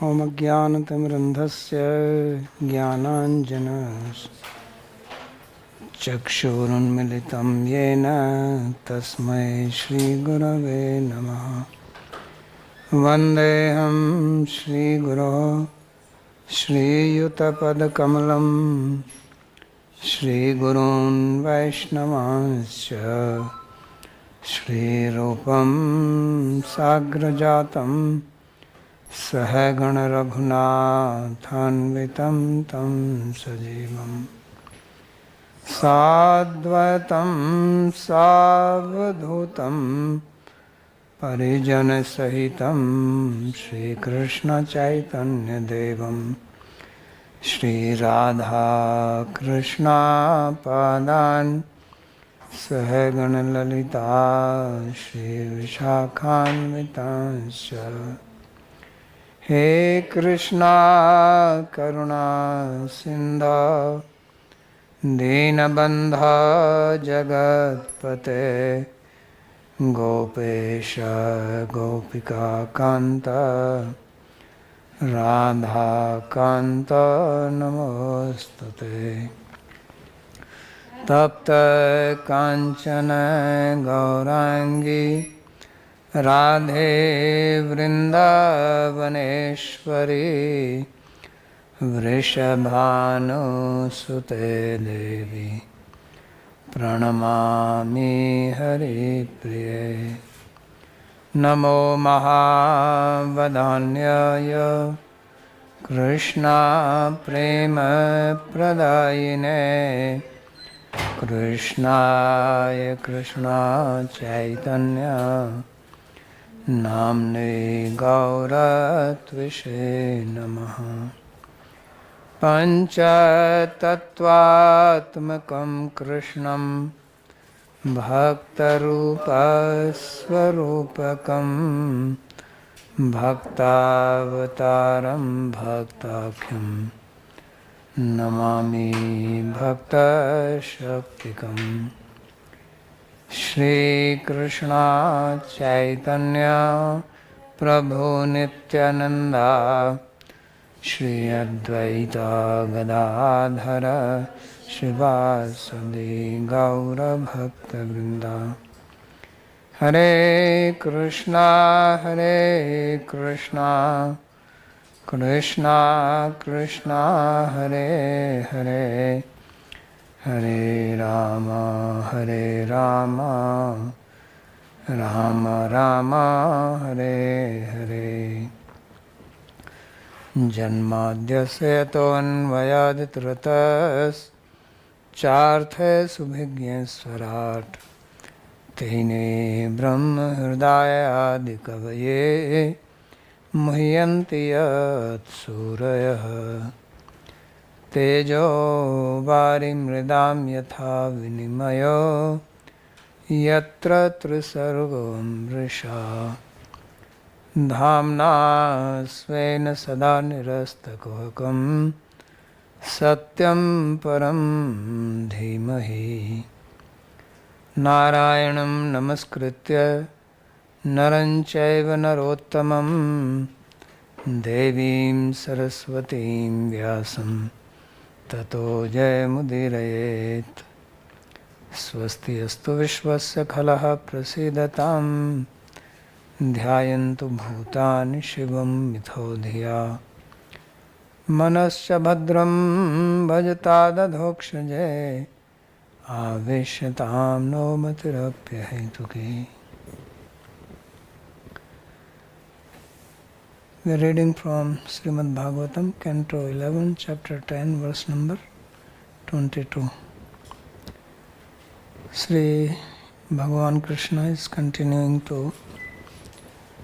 ओम अज्ञानतिमिरन्धस्य ज्ञानाञ्जन चक्षुरुन्मिलितं येन तस्मै श्रीगुरवे नमः। वन्देऽहं श्रीगुरोः श्रीयुतपदकमलं श्रीगुरून् वैष्णवांश्च श्रीरूपं साग्रजातं सहगण रघुनाथान्वितं तं सजीवं साद्वैतं सावधूतं परिजनसहितं श्रीकृष्णचैतन्यदेवं श्रीराधाकृष्णपादान् सहगण ललिता श्रीविशाखान्वितांश्च। हे कृष्णा करुणा सिन्धो दीनबन्धो जगत्पते गोपेश गोपिकान्त राधाकान्त नमोस्तुते। तप्त कांचन गौरांगी राधे वृंदावनेश्वरी वृषभानुसुते देवी प्रणमामि हरिप्रिये। नमो महावदान्याय कृष्णा प्रेम प्रदायिने कृष्णाय कृष्णा चैतन्य नाम्ने गौरत्विषे नमः। पञ्चतत्त्वात्मकं कृष्णं भक्तरूपस्वरूपकं भक्तावतारं भक्ताख्यं नमामि भक्तशक्तिकम्। श्रीकृष्ण चैतन्य प्रभु नित्यानंदा श्री अद्वैत गदाधर शिवासदि गौरभक्तवृंदा। हरे कृष्णा कृष्णा कृष्णा हरे हरे हरे राम राम राम हरे हरे। जन्माद्यस्य तोऽन्वयादितरतश्चार्थे सुभिज्ञस्वराट् तेने ब्रह्म हृदय आदिकवये मुह्यन्ति यत्सूरयः। तेजो वारिमृदां यथा विनिमयो यत्र त्रिसर्गो मृषा धाम्ना स्वेन सदा निरस्तकुहकं सत्यं परं धीमहि। नारायणं नमस्कृत्य नरं चैव नरोत्तमं देवीं सरस्वतीं व्यासं ततो जयमुदीरयेत्। स्वस्ति अस्तु विश्वस्य खलः प्रसीदतां ध्यायन्तु भूतानि शिवं मिथो धिया। मनश्च भद्रं भजतादधोक्षजे आवेश्यतां no मतिरप्यहेतुकी। We are reading from Śrīmad-Bhāgavatam, Canto 11, Chapter 10, verse number 22. Sri Bhagavan Krishna is continuing to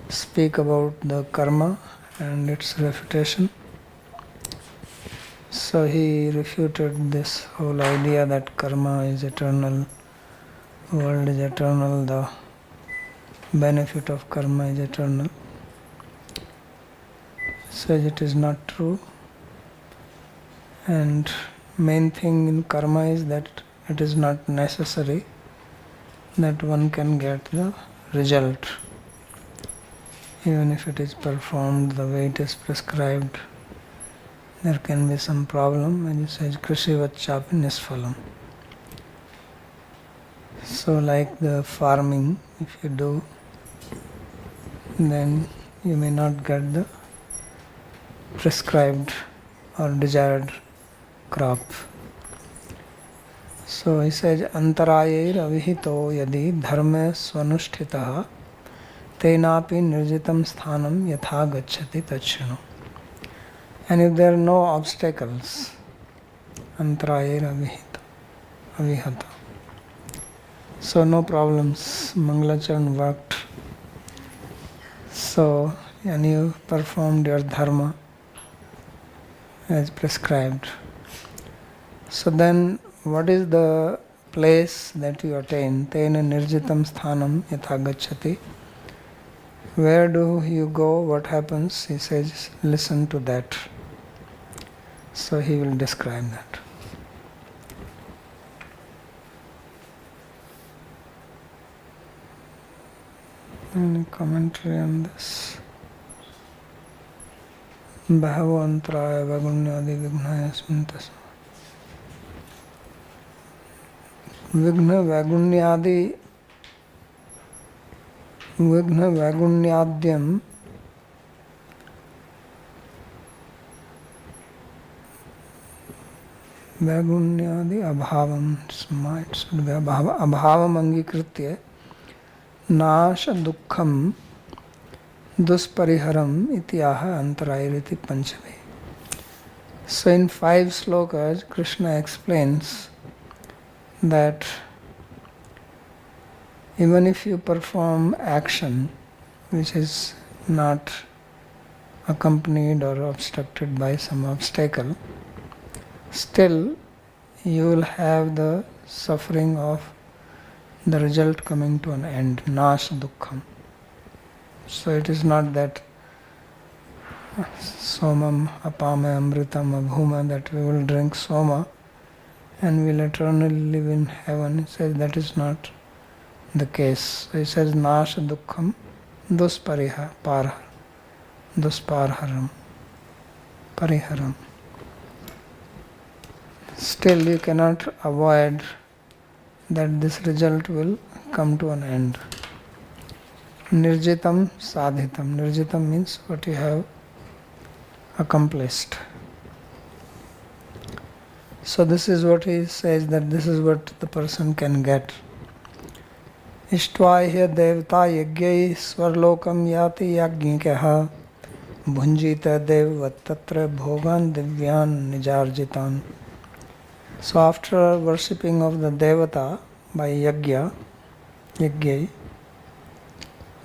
speak about the karma and its refutation. So he refuted this whole idea that karma is eternal, world is eternal, the benefit of karma is eternal. Says it is not true, and main thing in karma is that it is not necessary that one can get the result. even if it is performed the way it is prescribed, there can be some problem, and it says Krishivat chapi nisfalam. So like the farming, if you do, then you may not get the prescribed or desired crop. So he says, Antarayer avihito yadi dharma swanusthitaha tenapi nirjitam sthanam yatha gacchati tachino. And if there are no obstacles, Antarayer avihata. So no problems, Mangalacharan worked. So, and you performed your dharma as prescribed. So then, what is the place that you attain? Tena nirjitam sthanam yatha gacchati. Where do you go? What happens? He says, listen to that. So he will describe that. Any commentary on this? Bhāgavatam vagunyādi vignāya smintas. Vigna vagunyadyam vagunyādi abhavam. It should be abhavam angikritya नाश दुखम दुष्परिहरम इत्याह अंतरायरिति पंचमे. So in 5 slokas Krishna explains that even if you perform action which is not accompanied or obstructed by some obstacle, still you will have the suffering of the result coming to an end, nash dukkham. So it is not that somam apame amritam abhuma, that we will drink soma and will eternally live in heaven. It says that is not the case. So it says nash dukkham dusparharam pariharam. Still you cannot avoid that this result will come to an end. Nirjitam sadhitam. Nirjitam means what you have accomplished. So this is what he says, that this is what the person can get. Ishtvāhya devata yagyai svarlokam yati yajñikaha bhunjita devat tatra bhogan divyan nijarjitan. So after worshipping of the devata by yagya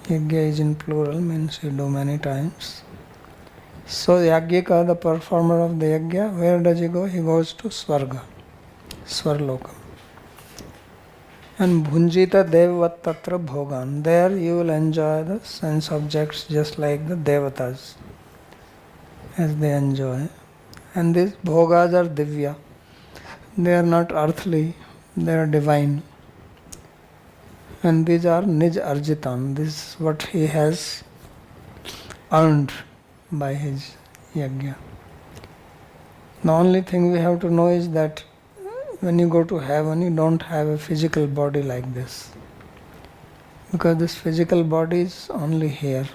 is in plural, means you do many times. So yagyika, the performer of the yagya, where does he go? He goes to Svarga, Svarlokam. And bhunjita devat tatra bhogan. There you will enjoy the sense objects just like the devatas, as they enjoy. And these bhogas are divya. They are not earthly, they are divine. And these are nij arjitam. This is what he has earned by his yagya. The only thing we have to know is that when you go to heaven, you don't have a physical body like this. Because this physical body is only here.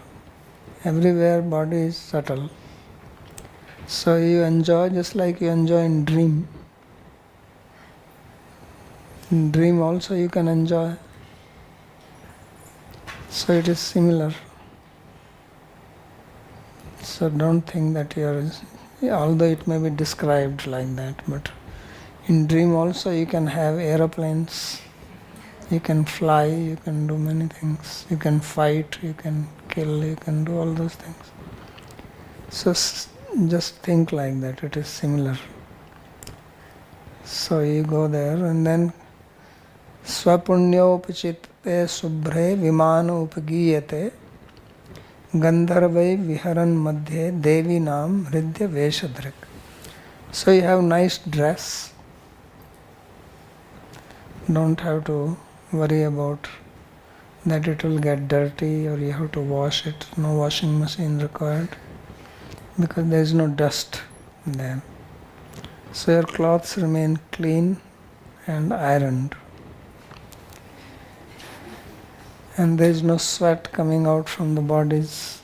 Everywhere body is subtle. So you enjoy just like you enjoy in dream. In dream also you can enjoy. So it is similar. So don't think that you are, although it may be described like that, but in dream also you can have aeroplanes, you can fly, you can do many things, you can fight, you can kill, you can do all those things. So just think like that, it is similar. So you go there and then Swapunyopachite subhre vimano upagiyate gandharvai viharan madhye devi nam hridya veshadrik. So you have nice dress. Don't have to worry about that it will get dirty or you have to wash it. No washing machine required because there is no dust there. So your clothes remain clean and ironed. And there is no sweat coming out from the bodies.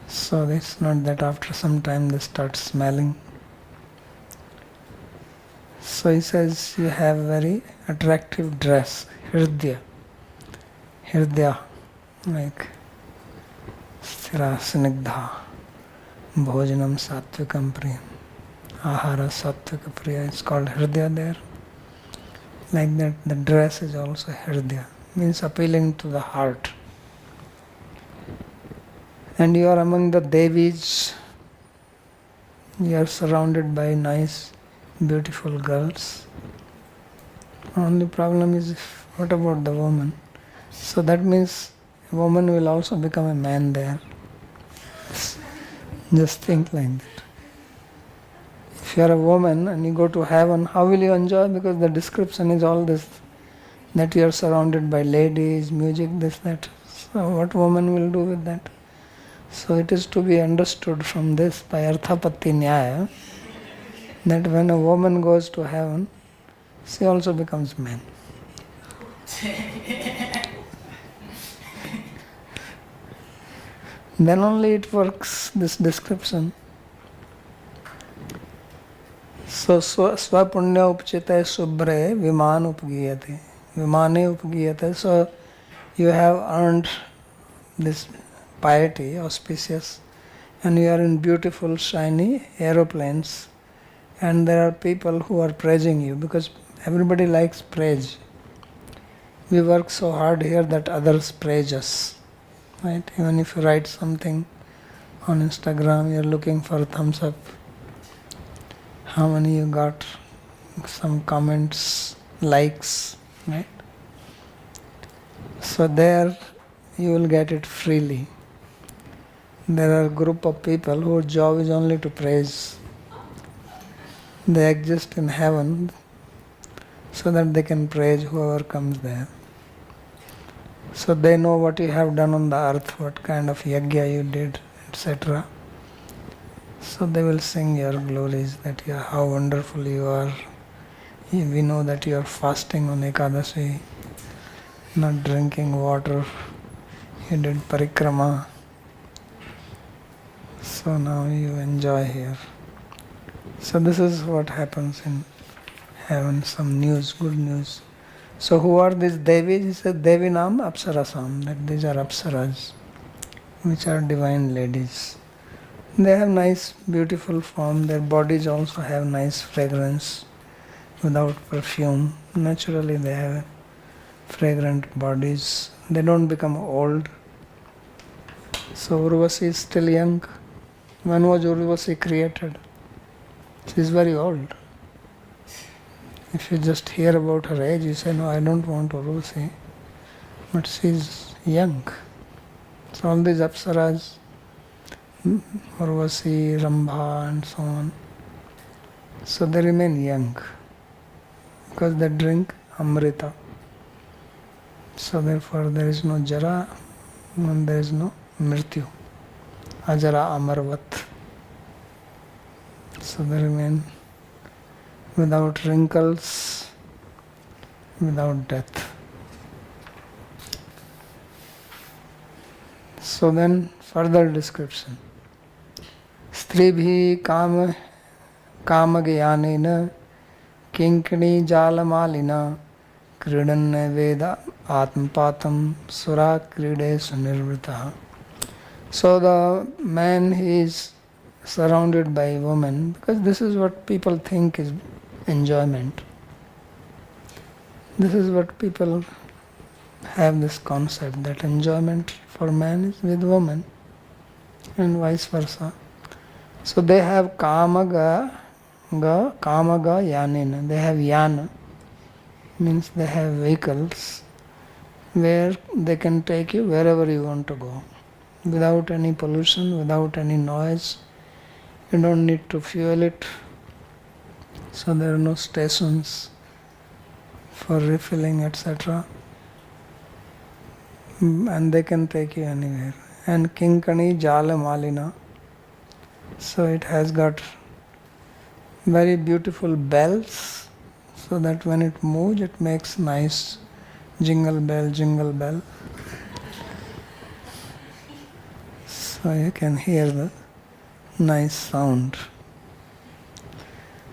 So it's not that after some time they start smelling. So he says you have very attractive dress, Hridya. Hridya, like Sthira Snigdha, Bhojanam Satvikam Priyam, Ahara Satvika Priya. It's called Hridya there. Like that, the dress is also Hridya, means appealing to the heart. And you are among the Devis. You are surrounded by nice, beautiful girls. Only problem is, what about the woman? So that means a woman will also become a man there. Just think like that. If you are a woman and you go to heaven, how will you enjoy? Because the description is all this, that you are surrounded by ladies, music, this, that. So what woman will do with that? So it is to be understood from this by Arthapatti Nyaya that when a woman goes to heaven, she also becomes man. Then only it works, this description. So swapunya upchite subre viman upgiyate. Vimane upgiyate. So you have earned this piety, auspicious, and you are in beautiful, shiny aeroplanes, and there are people who are praising you because everybody likes praise. We work so hard here that others praise us, right? Even if you write something on Instagram, you are looking for thumbs up. How many you got? Some comments, likes, right? So there you will get it freely. There are a group of people whose job is only to praise. They exist in heaven so that they can praise whoever comes there. So they know what you have done on the earth, what kind of yajna you did, etc. So they will sing your glories, that how wonderful you are. We know that you are fasting on Ekadasi, not drinking water. You did parikrama. So now you enjoy here. So this is what happens in heaven, some news, good news. So who are these Devis? He said Devinam Apsarasam, that these are Apsaras, which are divine ladies. They have nice, beautiful form. Their bodies also have nice fragrance without perfume. Naturally they have fragrant bodies. They don't become old. So Urvasi is still young. When was Urvasi created? She is very old. If you just hear about her age, you say, no, I don't want Urvasi. But she is young. So all these Apsaras, Urvasi, Rambha and so on, so they remain young because they drink Amrita. So therefore there is no Jara and there is no Mrityu. Ajara Amarvat. So they remain without wrinkles, without death. So then further description. Stribhi kamagyanena kinkani jalamalina kridanna veda atmapatam sura kride sunirvritaha. So the man is surrounded by women because this is what people think is enjoyment. This is what people have this concept that enjoyment for man is with woman and vice versa. So they have kamaga yanena. They have yana, means they have vehicles where they can take you wherever you want to go without any pollution, without any noise. You don't need to fuel it. So there are no stations for refilling, etc. and they can take you anywhere. And Kinkani Jala Malina. So it has got very beautiful bells, so that when it moves it makes nice jingle bell, jingle bell. So you can hear the nice sound.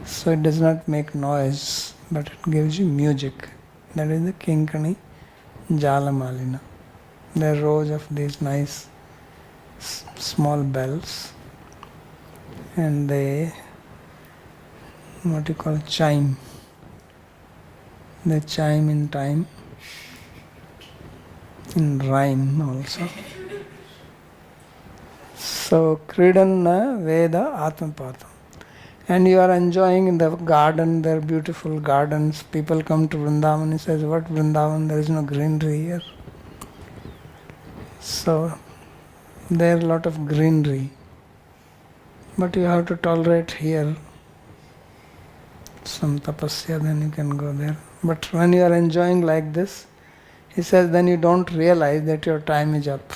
So it does not make noise, but it gives you music. That is the Kinkani Jalamalina. There are rows of these nice small bells, and they, what you call, chime. They chime in time, in rhyme also. So, Kridanna Veda Atmapatam. And you are enjoying in the garden, there are beautiful gardens. People come to Vrindavan, he says, what Vrindavan? There is no greenery here. So, there are a lot of greenery. But you have to tolerate here some tapasya, then you can go there. But when you are enjoying like this, he says, then you don't realize that your time is up.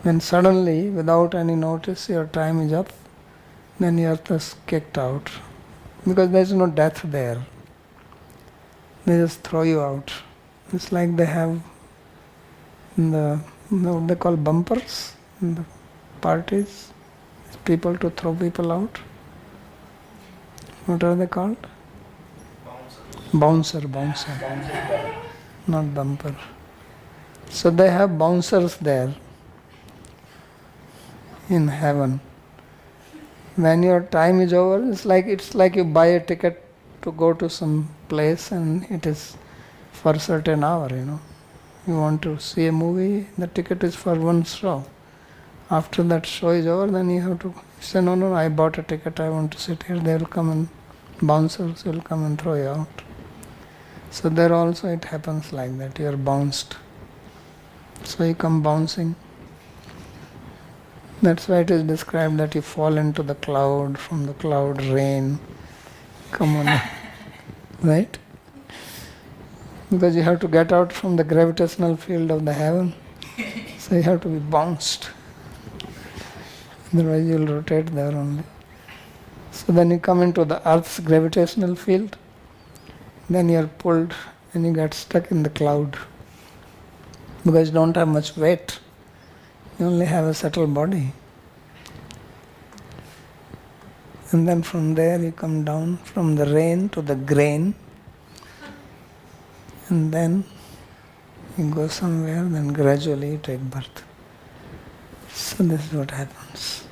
When suddenly, without any notice, your time is up, then you are just kicked out. Because there is no death there. They just throw you out. It's like they have what they call bumpers in the parties. People to throw people out. What are they called? Bouncer. Not bumper. So they have bouncers there in heaven. When your time is over, it's like you buy a ticket to go to some place and it is for a certain hour, You want to see a movie, the ticket is for one show. After that show is over, then you have to say, no, I bought a ticket, I want to sit here. They will come and bouncers will come and throw you out. So there also it happens like that, you are bounced. So you come bouncing. That's why it is described that you fall into the cloud, from the cloud rain. Come on, right? Because you have to get out from the gravitational field of the heaven. So you have to be bounced. Otherwise you will rotate there only. So then you come into the earth's gravitational field. Then you are pulled and you get stuck in the cloud. Because you don't have much weight. You only have a subtle body. And then from there you come down from the rain to the grain. And then you go somewhere, then gradually you take birth. So this is what happens.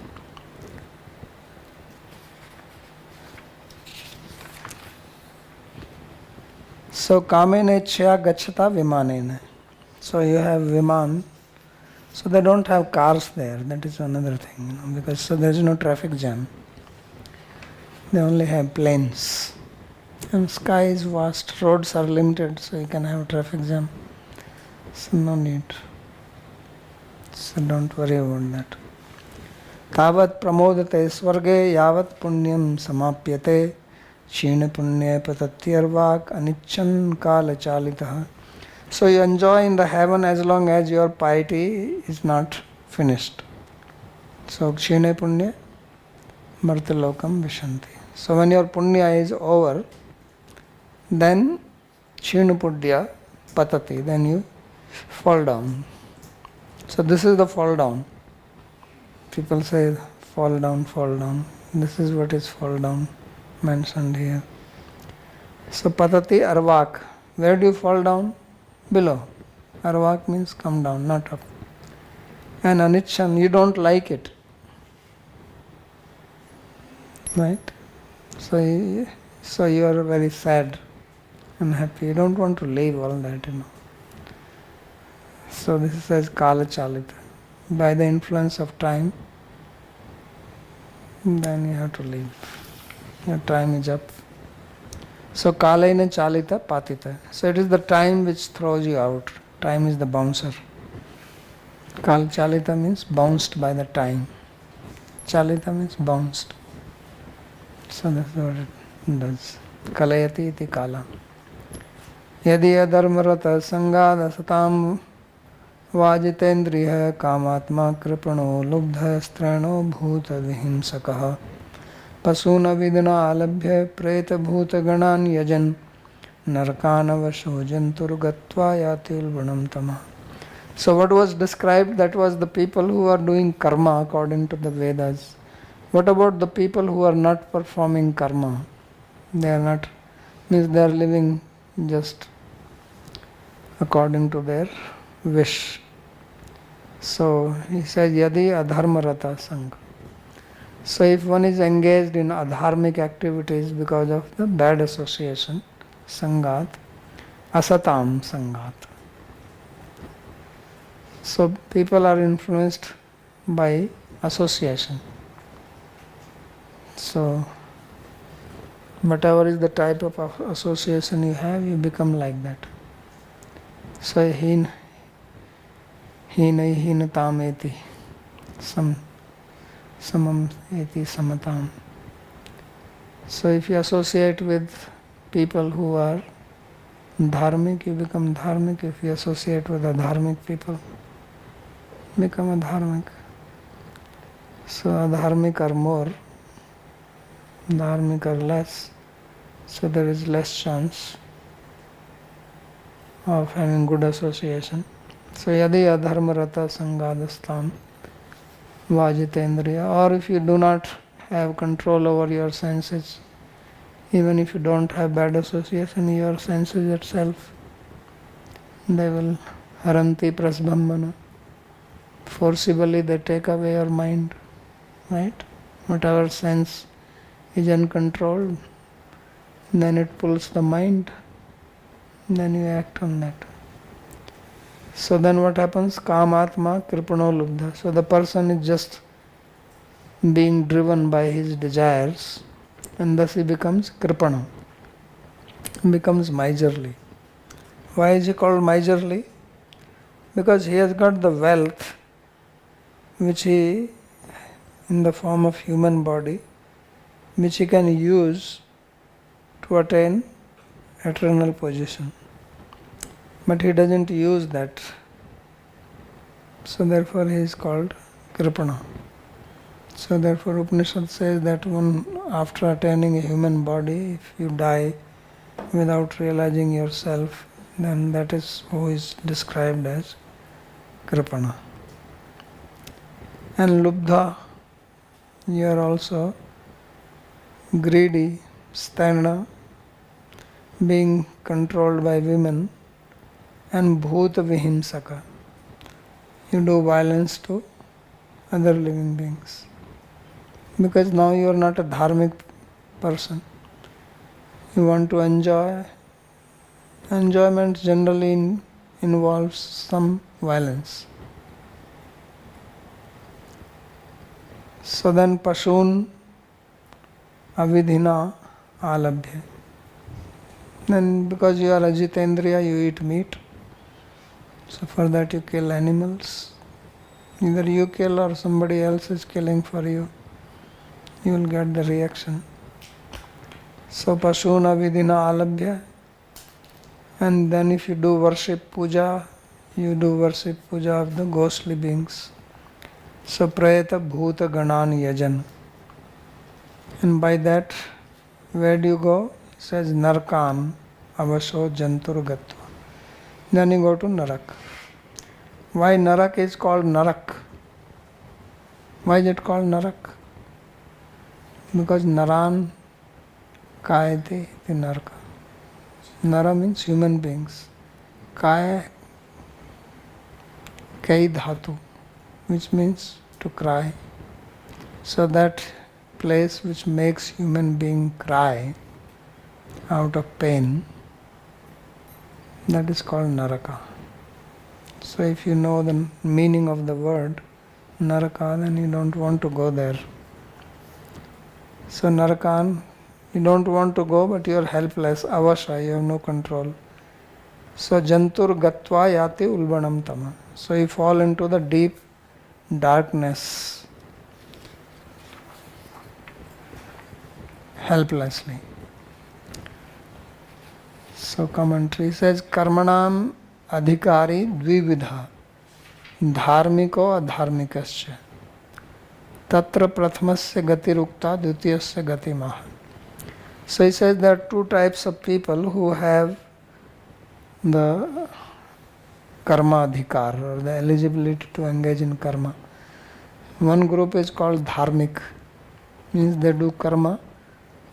So kamene chya gachata vimanene. So you have viman. So they don't have cars there. That is another thing, because so there is no traffic jam. They only have planes. And sky is vast, roads are limited, so you can have traffic jam. So no need. So don't worry about that. Tavat pramodate swarge yavat punyam samapyate Shina punya patatyarvak anichan kala chalitaha. So you enjoy in the heaven as long as your piety is not finished. So kshine punya martalokam vishanti. So when your punya is over, then kshina punya patati, then you fall down. So this is the fall down. People say fall down, fall down. This is what is fall down mentioned here. So patati arvak. Where do you fall down? Below. Arvak means come down, not up. And anichan, you don't like it. Right? So you are very sad and happy. You don't want to leave all that, So this says kala chalita. By the influence of time, then you have to leave. Your time is up. So kalaina chalita patita. So it is the time which throws you out. Time is the bouncer. Kal chalita means bounced by the time. Chalita means bounced. So that's what it does. Kalayati iti kala. Yadi adharmarata sangada satam Vajitendriya kamatma kripano lubdha strano bhuta vihimsakaha pasuna vidana alabhya preta bhuta ganan yajan narkanavasho janturgatva yati ulvanam tama. So what was described, that was the people who are doing karma according to the Vedas. What about the people who are not performing karma? They are not, means they are living just according to their wish. So he says yadi adharmarata sangha. So if one is engaged in adharmic activities because of the bad association, sangat, asatam sangat. So people are influenced by association. So whatever is the type of association you have, you become like that. So hinatam eti samam eti samatam. So if you associate with people who are dharmic, you become dharmic. If you associate with adharmic people, become adharmic. So adharmic are more, dharmic are less. So there is less chance of having good association. So yadi adharmarata sangadastam vajitendriya. Or if you do not have control over your senses, even if you don't have bad association, your senses itself, they will haranti prasbhammana. Forcibly they take away your mind, right? Whatever sense is uncontrolled, then it pulls the mind, then you act on that. So then what happens? Kamatma kripano lubdha. So the person is just being driven by his desires, and thus he becomes kripana, becomes miserly. Why is he called miserly? Because he has got the wealth which he, in the form of human body, which he can use to attain eternal position. But he doesn't use that. So therefore he is called kripana. So therefore Upanishad says that one, after attaining a human body, if you die without realizing yourself, then that is who is described as kripana. And lubdha, you are also greedy, sthana, being controlled by women, and bhuta vihimsaka, you do violence to other living beings. Because now you are not a dharmic person. You want to enjoy. Enjoyment generally involves some violence. So then pashun avidhina alabhya. Then because you are ajitendriya, you eat meat. So for that you kill animals. Either you kill or somebody else is killing for you. You will get the reaction. So pashuna vidina alabhya. And then if you do worship puja, you do worship puja of the ghostly beings. So prayata bhuta ganan yajan. And by that, where do you go? It says narkan avasho jantur gatva. Then you go to narak. Why narak is called narak? Why is it called narak? Because naran kayate iti naraka. Nara means human beings. Kaya kai dhatu, which means to cry. So that place which makes human being cry out of pain, that is called naraka. So if you know the meaning of the word naraka, then you don't want to go there. So narakan, you don't want to go, but you are helpless, avasha, you have no control. So jantur gatva yati ulbanam tama. So you fall into the deep darkness helplessly. So commentary says karmanam adhikari dvividha. dharmiko adharmikasya tatra prathmasya gatirukta dvitiyasya gatimaha. So he says there are two types of people who have the karma adhikar, or the eligibility to engage in karma. One group is called dharmik, means they do karma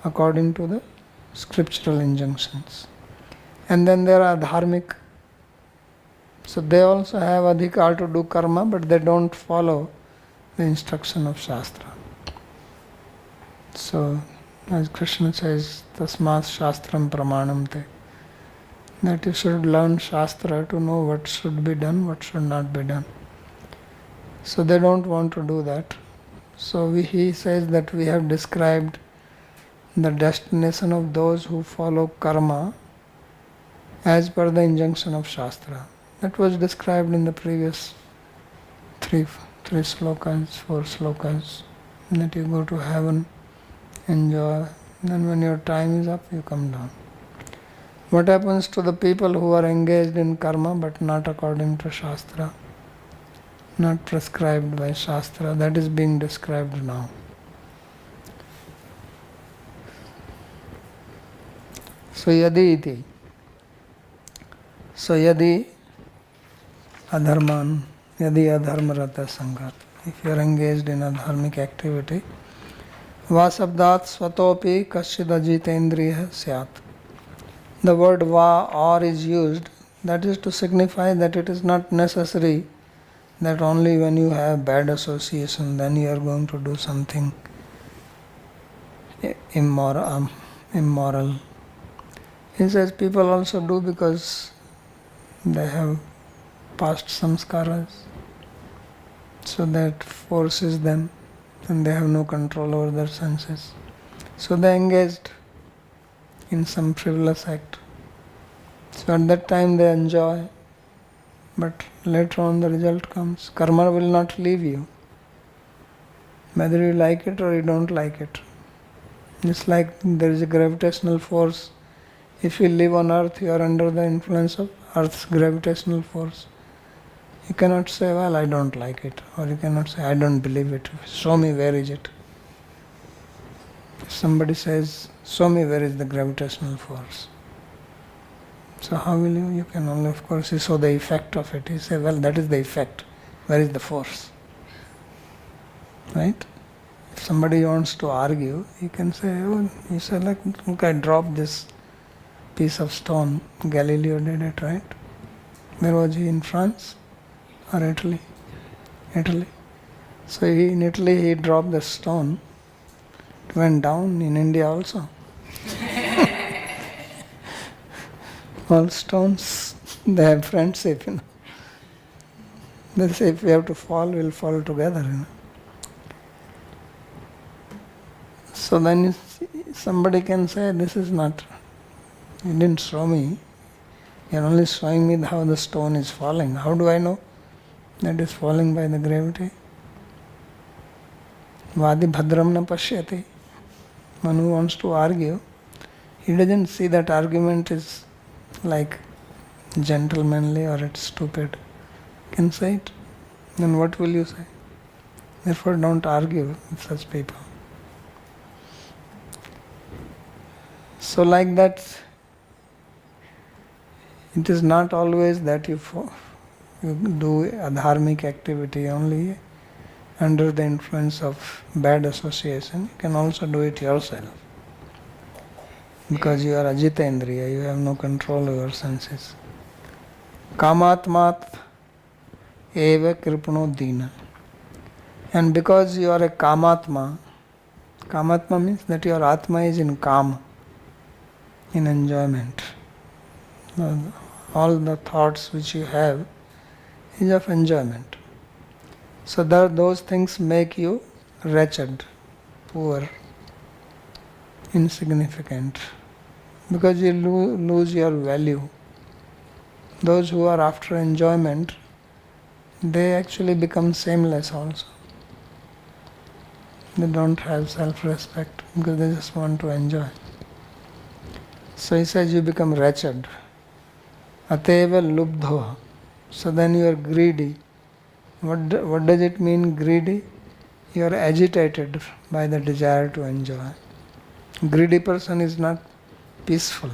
according to the scriptural injunctions. And then there are dharmik. So they also have adhikar to do karma, but they don't follow the instruction of Shastra. So, as Krishna says, tasmat shastram pramanam te, that you should learn Shastra to know what should be done, what should not be done. So they don't want to do that. So he says that we have described the destination of those who follow karma as per the injunction of Shastra. That was described in the previous three slokas, 4 slokas, that you go to heaven, enjoy, then when your time is up, you come down. What happens to the people who are engaged in karma but not according to Shastra, not prescribed by Shastra? That is being described now. So yadi iti. So yadi adharman, yadi adharmarata sangat. If you are engaged in a dharmic activity, va sabdat svatopi kasyid ajitendriya syat. The word va or is used, that is to signify that it is not necessary that only when you have bad association then you are going to do something immoral. He says people also do because they have past samskaras, so that forces them and they have no control over their senses. So they engaged in some frivolous act. So at that time they enjoy, but later on the result comes. Karma will not leave you, whether you like it or you don't like it. Just like there is a gravitational force. If you live on earth, you are under the influence of earth's gravitational force. You cannot say, well, I don't like it, or you cannot say, I don't believe it. Show me, where is it? If somebody says, show me where is the gravitational force. So how will you? You can only, of course, you saw the effect of it. You say, well, that is the effect. Where is the force? Right? If somebody wants to argue, he can say, oh, you say, like, look, I dropped this piece of stone. Galileo did it, right? Where was he? In France or Italy? Italy. So in Italy he dropped the stone. It went down. In India also. All stones, they have friendship, They say if we have to fall, we'll fall together, So then somebody can say, this is not, you didn't show me, you're only showing me how the stone is falling. How do I know that is falling by the gravity? Vadi bhadram na pashyati. One who wants to argue, he doesn't see that argument is like gentlemanly or it's stupid. You can say it. Then what will you say? Therefore don't argue with such people. So like that, it is not always that you do a dharmic activity only under the influence of bad association. You can also do it yourself. Because you are ajitendriya, you have no control over senses. Kamatmat eva kripano dina. And because you are a kamatma means that your atma is in kama, in enjoyment. All the thoughts which you have is of enjoyment. So those things make you wretched, poor, insignificant, because you lose your value. Those who are after enjoyment, they actually become shameless also. They don't have self-respect because they just want to enjoy. So he says you become wretched. Ateva lubdho. So then you are greedy. What does it mean, greedy? You are agitated by the desire to enjoy. Greedy person is not peaceful.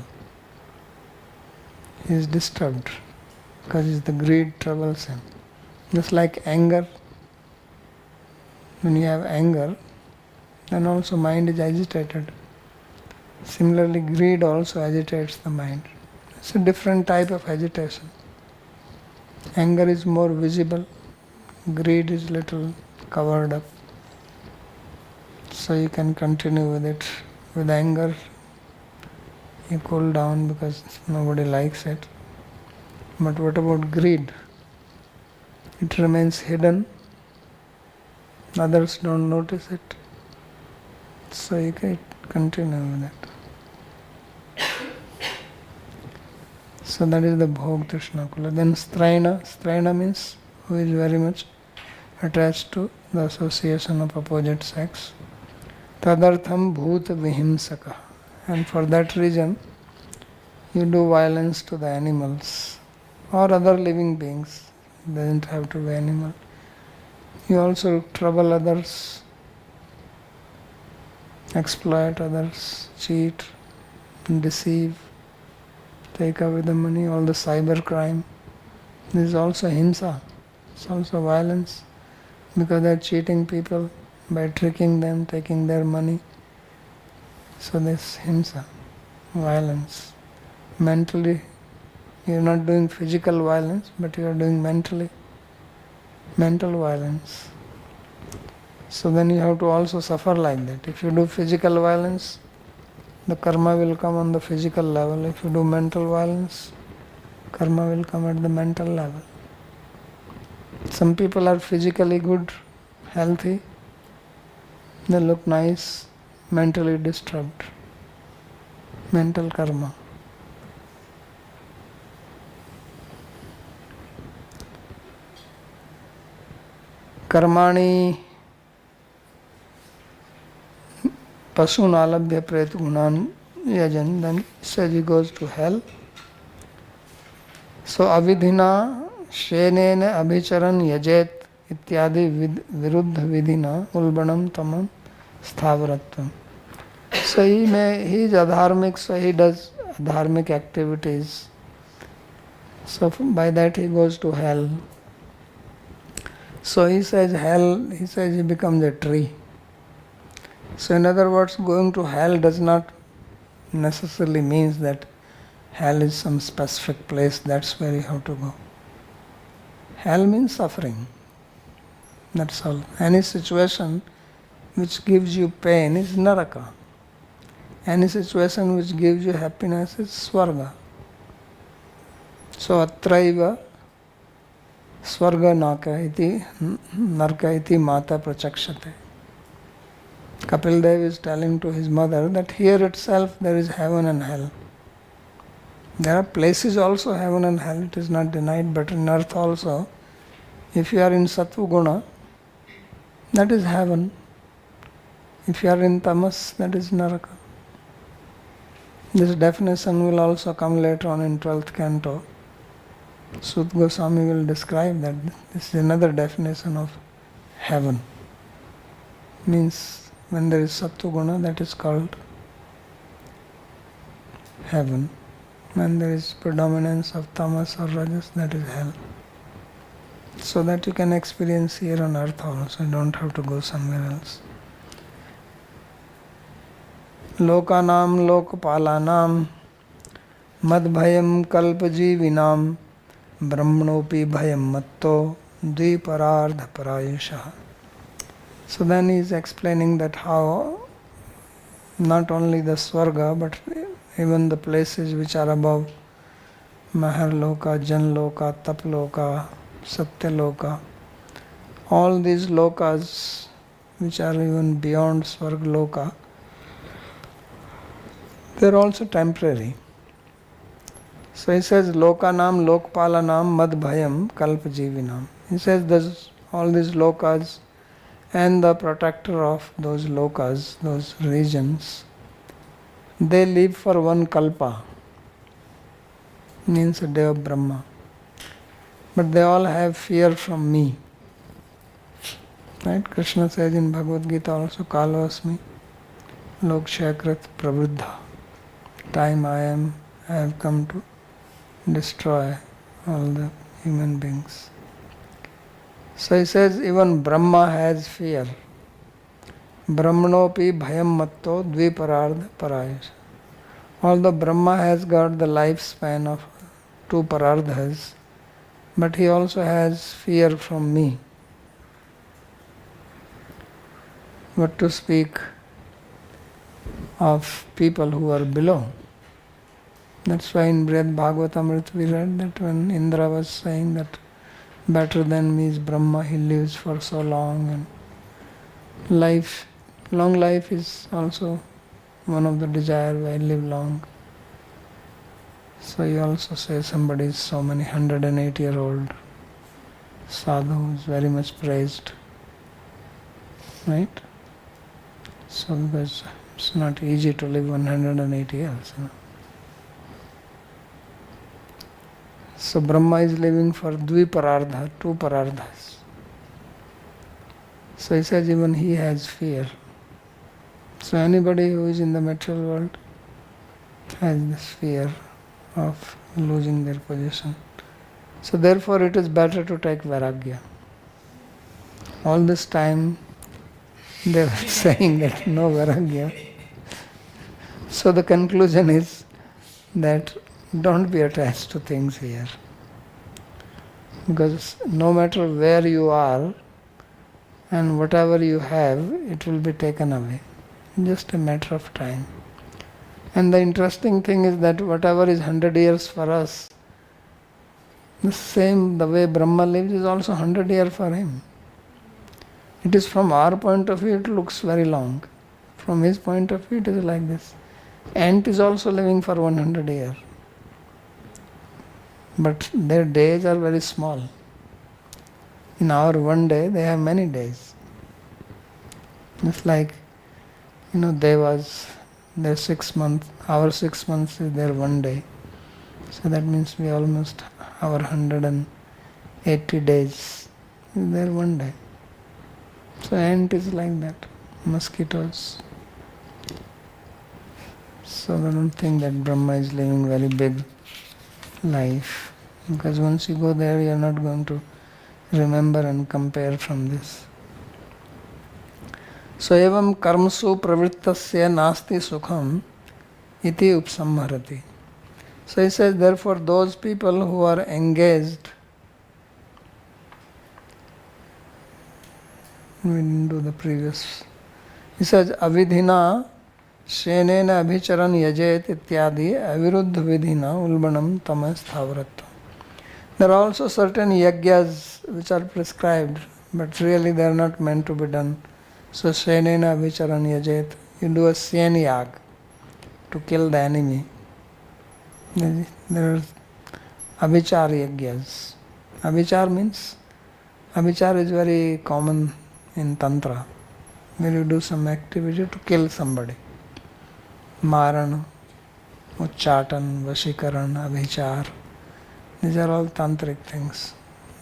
He is disturbed because the greed troubles him. Just like anger. When you have anger, then also mind is agitated. Similarly, greed also agitates the mind. It's a different type of agitation. Anger is more visible, greed is little covered up. So you can continue with it. With anger, you cool down because nobody likes it. But what about greed? It remains hidden. Others don't notice it. So you can continue with it. So that is the Bhog Trishna Kula. Then Straina means who is very much attached to the association of opposite sex. Tadartham Bhuta Vihimsaka. And for that reason, you do violence to the animals or other living beings. It doesn't have to be animal. You also trouble others, exploit others, cheat, deceive, take away the money, all the cyber crime. This is also himsa. It's also violence because they are cheating people by tricking them, taking their money. So this himsa, violence. Mentally, you are not doing physical violence, but you are doing mental violence. So then you have to also suffer like that. If you do physical violence, the karma will come on the physical level. If you do mental violence, karma will come at the mental level. Some people are physically good, healthy, they look nice, mentally disturbed. Mental karma. Karmani Pasun alabhya pret gunan yajan, then says he goes to hell. So avidhina shenena abhicharan yajet ityadi viruddha vidhina ulbanam tamam sthavaratvam. So he is adharmic, so he does dharmic activities. So by that he goes to hell. So he says he becomes a tree. So in other words, going to hell does not necessarily means that hell is some specific place, that's where you have to go. Hell means suffering. That's all. Any situation which gives you pain is naraka. Any situation which gives you happiness is swarga. So atraiva swarga narka iti mata prachakshate. Kapil Dev is telling to his mother that here itself there is heaven and hell. There are places also heaven and hell, it is not denied, but in earth also, if you are in sattva guna, that is heaven. If you are in tamas, that is naraka. This definition will also come later on in 12th canto. Sut Goswami will describe that this is another definition of heaven. Means when there is sattva guna, that is called heaven. When there is predominance of tamas or rajas, that is hell. So that you can experience here on earth also, you don't have to go somewhere else. Lokanam lokpalanam madbhayam kalpajivinam brahmanopi bhayam matto dviparardha parayusha. So then he is explaining that how not only the swarga but even the places which are above Maharloka, Janloka, Taploka, Satyaloka, all these lokas which are even beyond Swargaloka, they are also temporary. So he says Lokanam, Lokpalanam, Madbhayam, Kalpajivinam. He says all these lokas and the protector of those lokas, those regions, they live for one kalpa, means a day of Brahma. But they all have fear from me. Right? Krishna says in Bhagavad Gita also, Kalvasmi Lokshakrit Pravruddha. Time I have come to destroy all the human beings. So he says even Brahma has fear. Brahmanopi bhayam matto dviparardha parayas. Although Brahma has got the lifespan of 2 parardhas, but he also has fear from me. But to speak of people who are below. That's why in Bhāgavatam we read that when Indra was saying that better than me is Brahma, he lives for so long, and long life is also one of the desire why live long. So he also says somebody is so many 108-year-old sadhu is very much praised. Right? So because it's not easy to live 108 years. So Brahma is living for dviparardha, 2 parardhas. So he says even he has fear. So anybody who is in the material world has this fear of losing their position. So therefore it is better to take vairagya. All this time they were saying that no vairagya. So the conclusion is that don't be attached to things here. Because no matter where you are and whatever you have, it will be taken away. Just a matter of time. And the interesting thing is that whatever is 100 years for us, the way Brahma lives is also 100 years for him. It is from our point of view, it looks very long. From his point of view, it is like this. Ant is also living for 100 years. But their days are very small. In our one day, they have many days. It's like, Devas, their 6 months, our 6 months is their one day. So that means we almost, our 180 days is their one day. So ant is like that, mosquitoes. So I don't think that Brahma is living very big life. Because once you go there, you are not going to remember and compare from this. So evam karmsu pravrittasya nasti sukham iti upsamharati. So he says, therefore those people who are engaged, we didn't do the previous. He says, avidhina shenena abhicharan yajet ityadi aviruddha vidhina ulbanam tamas thavratva. There are also certain yagyas which are prescribed, but really they are not meant to be done. So shenena abhicharan yajet, you do a shen yag to kill the enemy. There are abhichar yagyas. Abhichar is very common in Tantra, where you do some activity to kill somebody. Maran, Uchchatan, Vashikaran, Abhichar. These are all tantric things.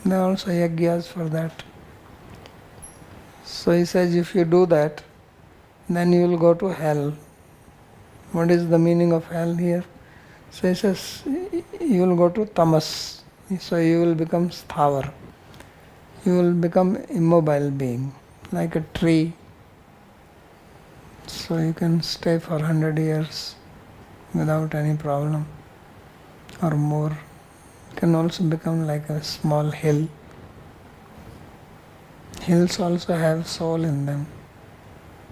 There are also yagyas for that. So he says, if you do that, then you will go to hell. What is the meaning of hell here? So he says, you will go to tamas. So you will become sthavar. You will become immobile being, like a tree. So you can stay for 100 years without any problem or more. You can also become like a small hill. Hills also have soul in them.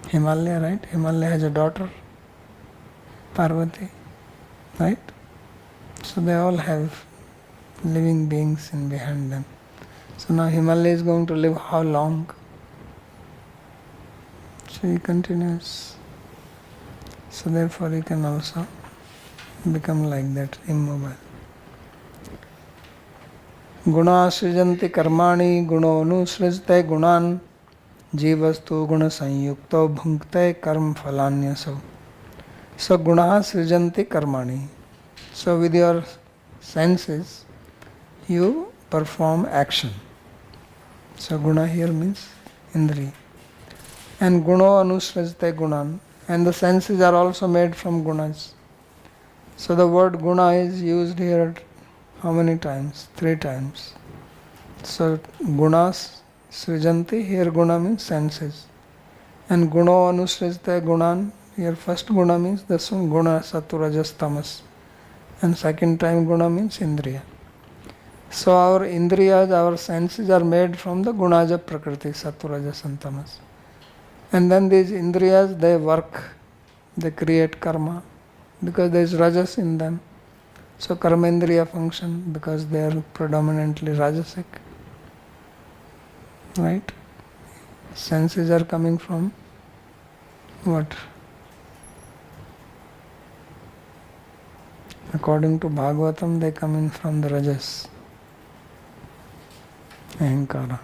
Himalaya, right? Himalaya has a daughter, Parvati, right? So they all have living beings in behind them. So now Himalaya is going to live how long? So he continues. So therefore he can also become like that, immobile. Guna srijanti karmani guno anusrijte gunan jivastu guna sanyukto bhunkte karm phalanyaso. So guna srijanti karmani. So with your senses you perform action. So guna here means Indri. And guno anusrajate gunan. And the senses are also made from gunas. So the word guna is used here how many times? 3 times. So gunas srijanti, here guna means senses. And guno anusrajate gunan, here first guna means the guna saturajas tamas. And second time guna means indriya. So our indriyas, our senses are made from the gunaja prakriti, saturajas and tamas. And then these indriyas, they work, they create karma, because there is rajas in them. So karma indriya function, because they are predominantly rajasic. Right? Senses are coming from what? According to Bhāgavatam, they come in from the rajas, ahankara.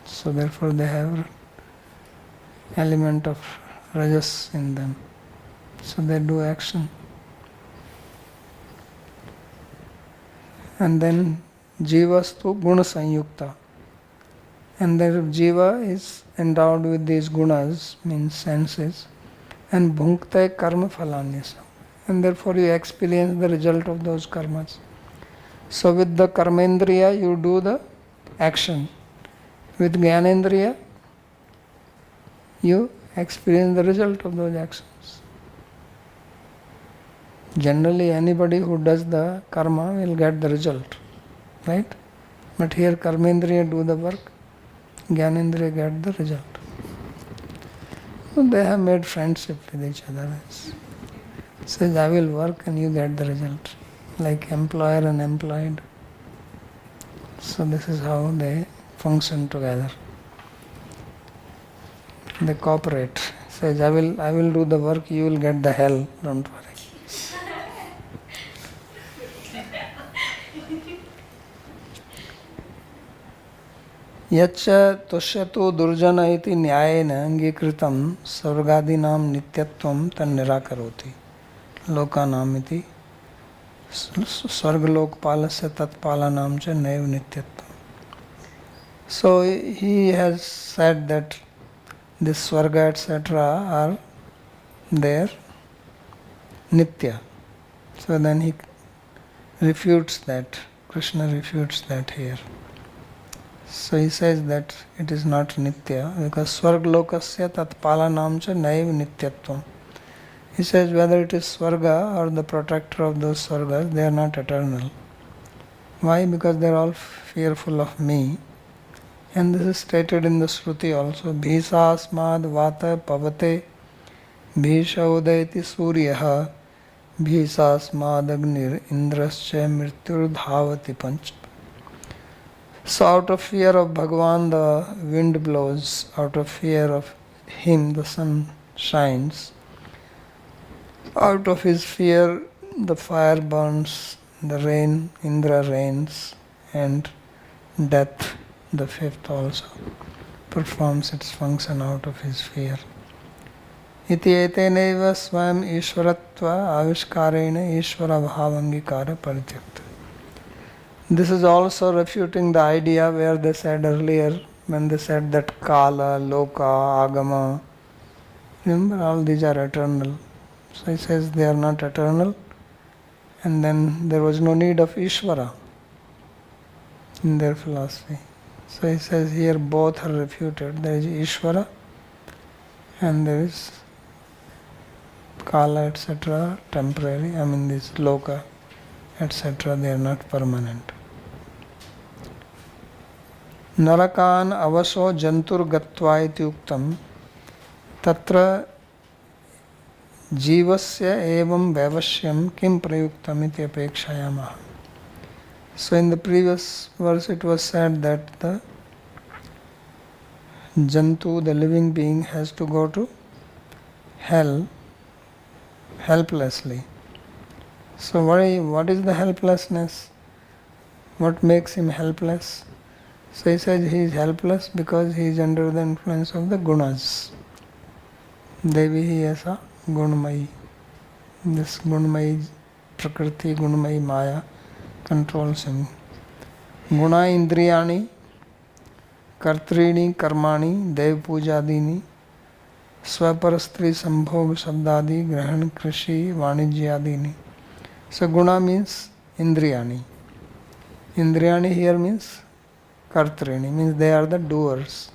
So therefore they have element of rajas in them. So they do action. And then jivastu guna sanyukta. And then jiva is endowed with these gunas, means senses, and bhunkte karma phalanyasa. And therefore you experience the result of those karmas. So with the karmendriya you do the action. With jnanendriya you experience the result of those actions. Generally anybody who does the karma will get the result. Right? But here karmendriya do the work, jnanendriya get the result. So they have made friendship with each other. Says, I will work and you get the result. Like employer and employed. So this is how they function together. They cooperate. Says, I will do the work, you will get the hell, don't worry. Yacha tushyato durjana iti nyayena angikritam sargadinam nityatvam tan nirakaroti. Lokanam iti Svargalokpalasya tatpalanam cha naiv nityatvam. So he has said that this Svarga etc. are there nitya. So then he refutes that. Krishna refutes that here. So he says that it is not nitya because Svargalokasya tatpalanam cha naiv nityatvam. He says whether it is Svarga or the protector of those Svargas, they are not eternal. Why? Because they are all fearful of me. And this is stated in the Shruti also. Bhisa asmad vata pavate bhisha udayati suryaha bhisa asmad agnir indrascha mrityur dhavati panch. So out of fear of Bhagavan the wind blows, out of fear of him the sun shines. Out of his fear, the fire burns, the rain, Indra rains, and death, the fifth also, performs its function out of his fear. Iti eteneva swayam ishwaratva avishkarena ishvara bhavangikara parityakta. This is also refuting the idea where they said earlier, when they said that Kala, Loka, Agama, remember all these are eternal. So he says they are not eternal, and then there was no need of Ishvara in their philosophy. So he says here both are refuted. There is Ishvara and there is Kala etc. temporary. I mean this Loka etc. they are not permanent. Narakan avaso jantur gatva iti uktam tatra जीवस्य एवं वैवश्यम किम प्रयुक्तम इति अपेक्षयामः. So in the previous verse it was said that the Jantu, the living being, has to go to hell helplessly. So what is the helplessness? What makes him helpless? So he says he is helpless because he is under the influence of the gunas. Devi asa Gunmayi. This Gunmayi Prakriti, Gunmayi Maya controls him. Guna Indriyani Kartrini karmani dev pujadini swaparastri sambhog shabdadi grahan krishi vanijyadini. So guna means indriyani. Indriyani here means kartrini, means they are the doers.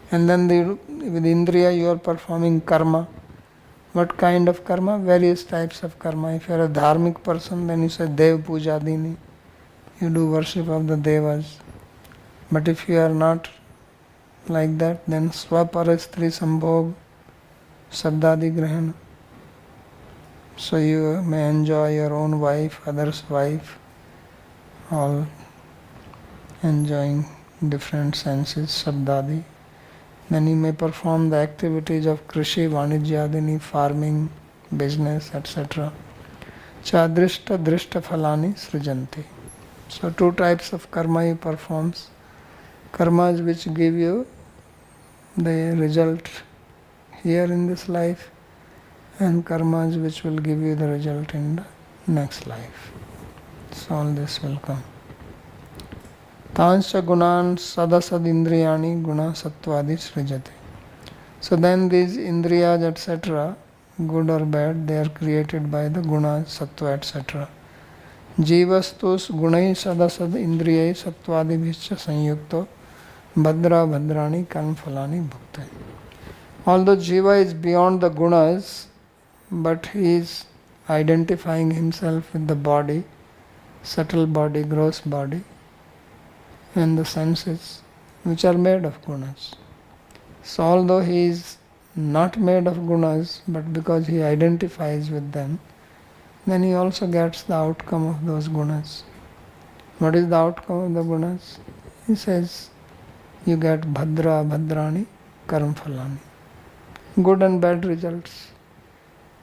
And then with indriya you are performing karma. What kind of karma? Various types of karma. If you are a dharmic person, then you say dev pujadini. You do worship of the devas. But if you are not like that, then swaparastri sambhog sabdadi grahana. So you may enjoy your own wife, others' wife, all enjoying different senses, sabdadi. Then you may perform the activities of krishi, vanijyadini, farming, business, etc. Chadrishta drishta phalani srijanti. So two types of karma you performs. Karmas which give you the result here in this life, and karmas which will give you the result in the next life. So all this will come. Tanscha gunan sadasad indriyani guna sattvadi srijate. So then these indriyas etc., good or bad, they are created by the gunas, sattva etc. Jivastus gunai sadasad indriyai sattvadi bhischa sanyukto bhadra bhadrani karmaphalani bhukte. Although Jiva is beyond the gunas, but he is identifying himself with the body, subtle body, gross body, and the senses which are made of gunas. So although he is not made of gunas, but because he identifies with them, then he also gets the outcome of those gunas. What is the outcome of the gunas? He says, you get bhadra bhadrani karmaphalani. Good and bad results.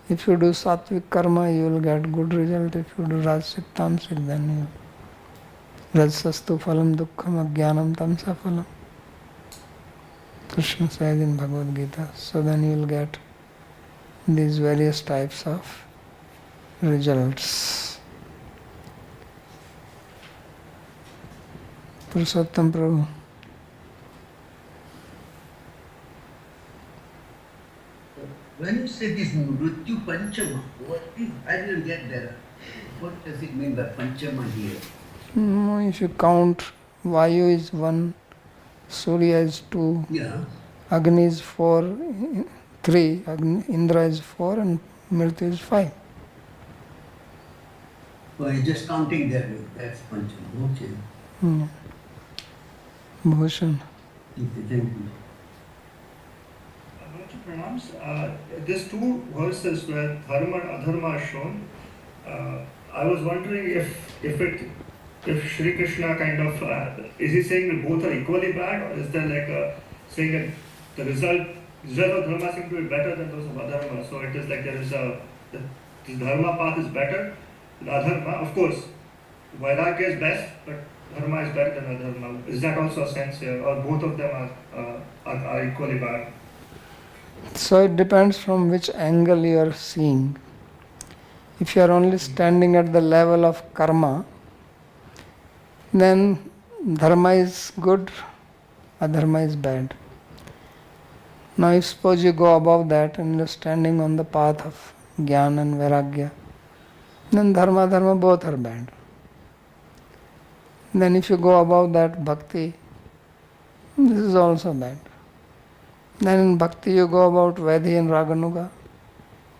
If you do sattvic karma, you will get good result. If you do rajasic tamasic, then you rajasastu phalam dukkham ajnanam tamsa phalam. Krishna says in Bhagavad Gita. So then you will get these various types of results. Purushottam Prabhu. When you say this Mrityu Panchama, I didn't get there. What does it mean by Panchama here? If you count, Vayu is 1, Surya is 2, Yeah. Agni is 4, 3, Indra is 4, and Mrityu is 5. Well, you're just counting there. That's Panchama. Okay. Bhushan. Okay, thank you. I want to pronounce these two verses where dharma and adharma are shown. I was wondering if Shri Krishna kind of is he saying that both are equally bad, or is there like saying that the result of dharma seem to be better than those of adharma? So it is like there is the dharma path is better than adharma. Of course, vairagya is best, but dharma is better than adharma. Is that also a sense here, or both of them are equally bad? So it depends from which angle you are seeing. If you are only standing at the level of karma, then dharma is good, adharma is bad. Now if suppose you go above that and you are standing on the path of jnana and vairagya, then dharma, adharma both are bad. Then if you go above that bhakti, this is also bad. Then in bhakti you go about Vedhi and Raganuga,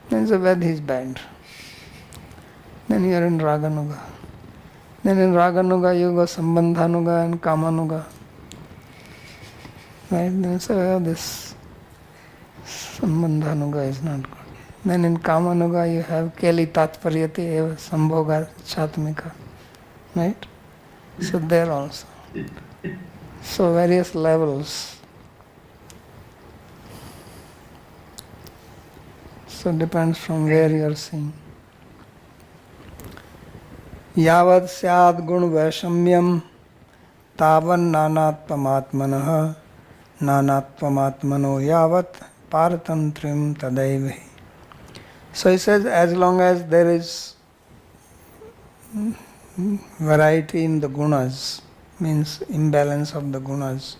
then the Vedhi is bad. Then you are in Raganuga. Then in Raganuga you go Sambandhanuga and Kamanuga. Right? Then so this Sambandhanuga is not good. Then in Kamanuga you have Keli Tatparyati Eva Sambhoga Chatmika. Right? So there also. So various levels. So it depends from where you are seeing. Yavad syad gun vaishamyam tavan nanatvamatmanah nanatvamatmano yavat paratantrim tadaivahi. So he says, as long as there is variety in the gunas, means imbalance of the gunas,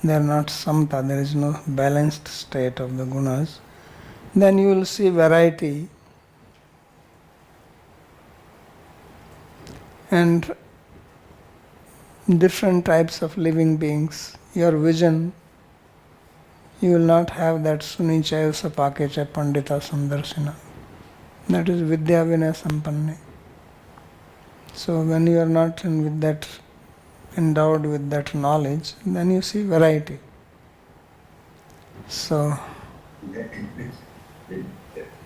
they are not samta, there is no balanced state of the gunas, then you will see variety and different types of living beings. Your vision, you will not have that sunichaya sapakecha pandita sandarsina. That is vidya vinaya sampanne. So when you are not with that, endowed with that knowledge, then you see variety. So